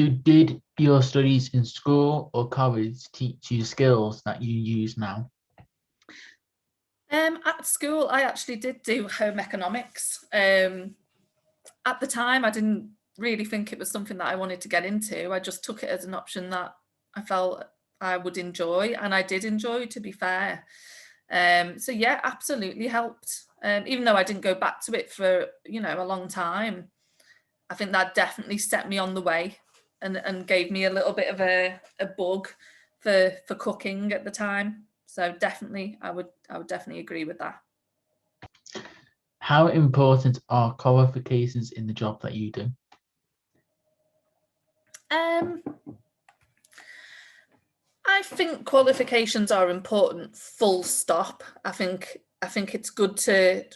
So did your studies in school or college teach you skills that you use now? At school, I actually did do home economics. At the time, I didn't really think it was something that I wanted to get into. I just took it as an option that I felt I would enjoy, and I did enjoy, to be fair. So yeah, absolutely helped. Even though I didn't go back to it for a long time, I think that definitely set me on the way and gave me a little bit of a bug for cooking at the time. So definitely, I would definitely agree with that. How important are qualifications in the job that you do? Um, I think qualifications are important, full stop. I think it's good to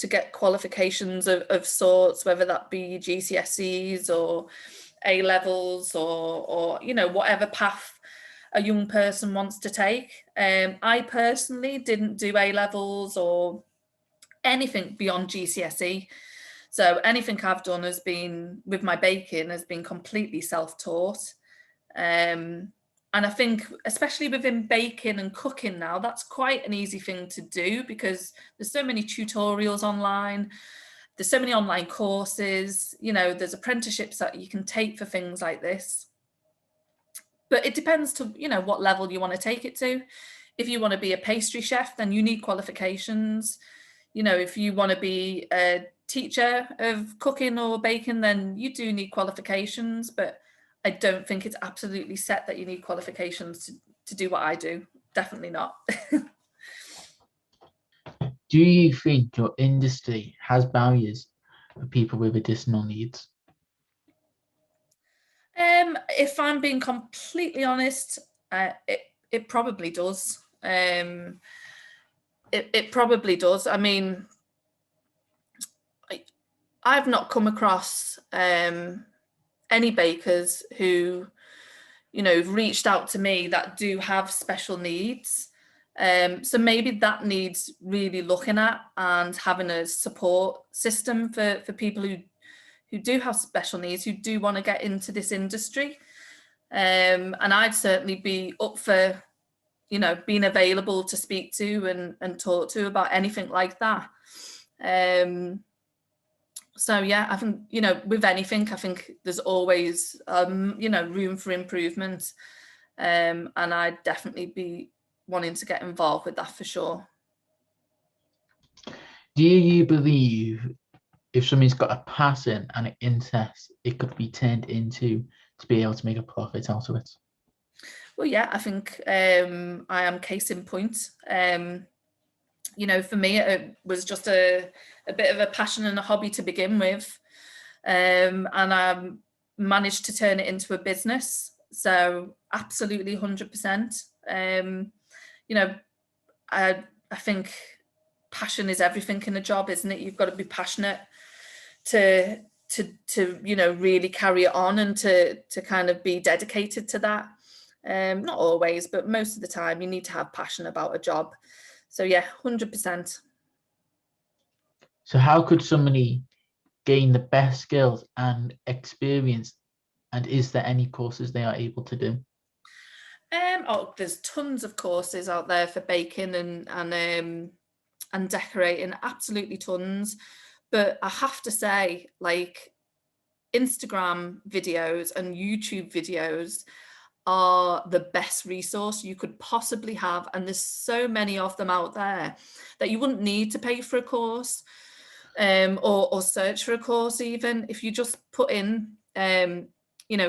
get qualifications of sorts, whether that be GCSEs or A levels or whatever path a young person wants to take. I personally didn't do A levels or anything beyond GCSE. So anything I've done has been with my baking has been completely self-taught. Um, and I think, especially within baking and cooking now, that's quite an easy thing to do because there's so many tutorials online. There's so many online courses. There's apprenticeships that you can take for things like this. But it depends to, what level you want to take it to. If you want to be a pastry chef, then you need qualifications. If you want to be a teacher of cooking or baking, then you do need qualifications. But I don't think it's absolutely set that you need qualifications to do what I do. Definitely not. Do you think your industry has barriers for people with additional needs? If I'm being completely honest, it probably does. It probably does. I mean, I, I've not come across any bakers who have reached out to me that do have special needs. So maybe that needs really looking at and having a support system for people who do have special needs, who do want to get into this industry. And I'd certainly be up for, being available to speak to and talk to about anything like that. Um, so yeah, I think, with anything, I think there's always, room for improvement. And I'd definitely be wanting to get involved with that for sure. Do you believe if somebody's got a passion and an interest, it could be turned into to be able to make a profit out of it? Well, yeah, I think I am case in point. For me, it was just a bit of a passion and a hobby to begin with. And I managed to turn it into a business. So absolutely 100%. You know, I think passion is everything in a job, isn't it? You've got to be passionate to really carry it on and to kind of be dedicated to that. Not always, but most of the time, you need to have passion about a job. So yeah, 100%. So how could somebody gain the best skills and experience? And is there any courses they are able to do? There's tons of courses out there for baking and decorating, absolutely tons. But I have to say, like, Instagram videos and YouTube videos are the best resource you could possibly have. And there's so many of them out there that you wouldn't need to pay for a course, or search for a course. Even if you just put in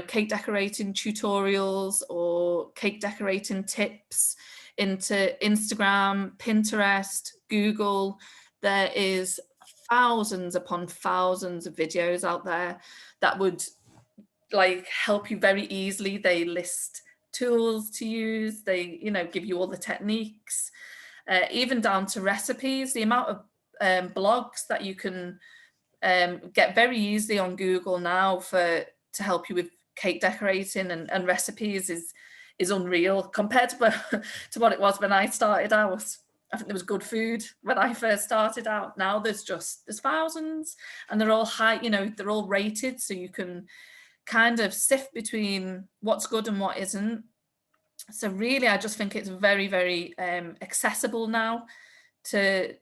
cake decorating tutorials or cake decorating tips into Instagram, Pinterest, Google, there is thousands upon thousands of videos out there that would like help you very easily. They list tools to use, they give you all the techniques, even down to recipes. The amount of blogs that you can get very easily on Google now to help you with cake decorating and recipes is unreal compared to what it was when I started out. I think there was good food when I first started out. Now there's thousands, and they're all high, they're all rated, so you can kind of sift between what's good and what isn't. So really, I just think it's very, very accessible now to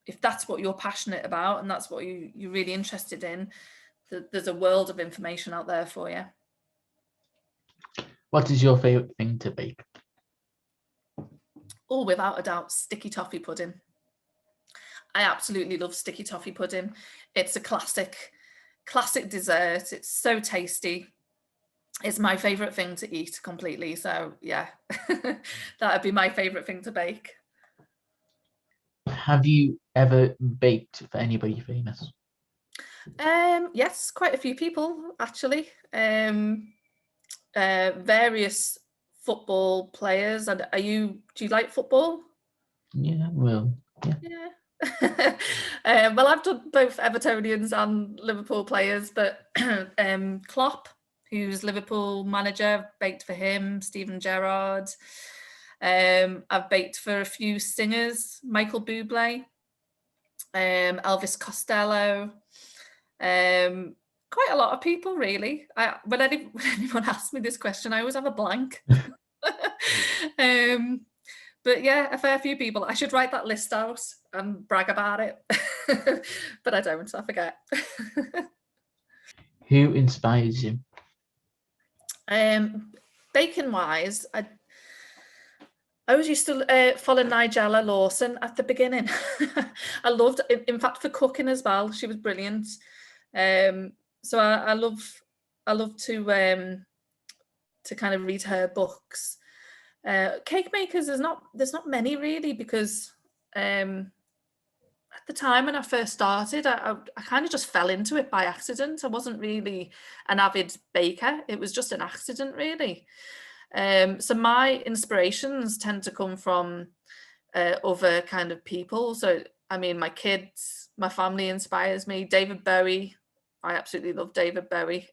if that's what you're passionate about and that's what you're really interested in, there's a world of information out there for you. What is your favourite thing to bake? Oh, without a doubt, sticky toffee pudding. I absolutely love sticky toffee pudding. It's a classic dessert. It's so tasty. It's my favourite thing to eat completely. So yeah, that would be my favourite thing to bake. Have you ever baked for anybody famous? Yes, quite a few people actually. Various football players. And do you like football? Yeah, well, yeah. Yeah. Well, I've done both Evertonians and Liverpool players, but Klopp, who's Liverpool manager, baked for him. Steven Gerrard. I've baked for a few singers, Michael Bublé, Elvis Costello, quite a lot of people really. When anyone asks me this question, I always have a blank. But yeah, a fair few people. I should write that list out and brag about it, but I don't. I forget. Who inspires you? Baking wise, I always used to follow Nigella Lawson at the beginning. I loved, in fact, for cooking as well. She was brilliant. So I love to kind of read her books. Cake makers, there's not many really, because at the time when I first started, I kind of just fell into it by accident. I wasn't really an avid baker. It was just an accident, really. So my inspirations tend to come from other kind of people. So, I mean, my kids, my family inspires me. David Bowie, I absolutely love David Bowie.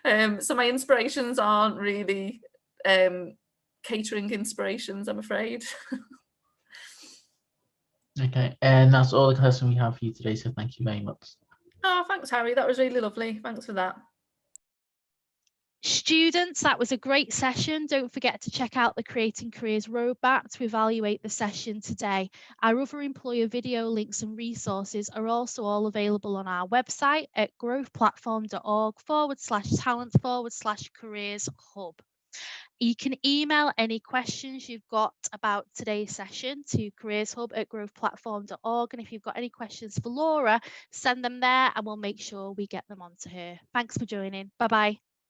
So my inspirations aren't really catering inspirations, I'm afraid. Okay, and that's all the questions we have for you today, so thank you very much. Oh, thanks, Harry. That was really lovely. Thanks for that. Students, that was a great session. Don't forget to check out the Creating Careers roadmap to evaluate the session today. Our other employer video links and resources are also all available on our website at growthplatform.org/talent/careers hub. You can email any questions you've got about today's session to careershub@growthplatform.org. And if you've got any questions for Laura, send them there and we'll make sure we get them onto her. Thanks for joining. Bye-bye.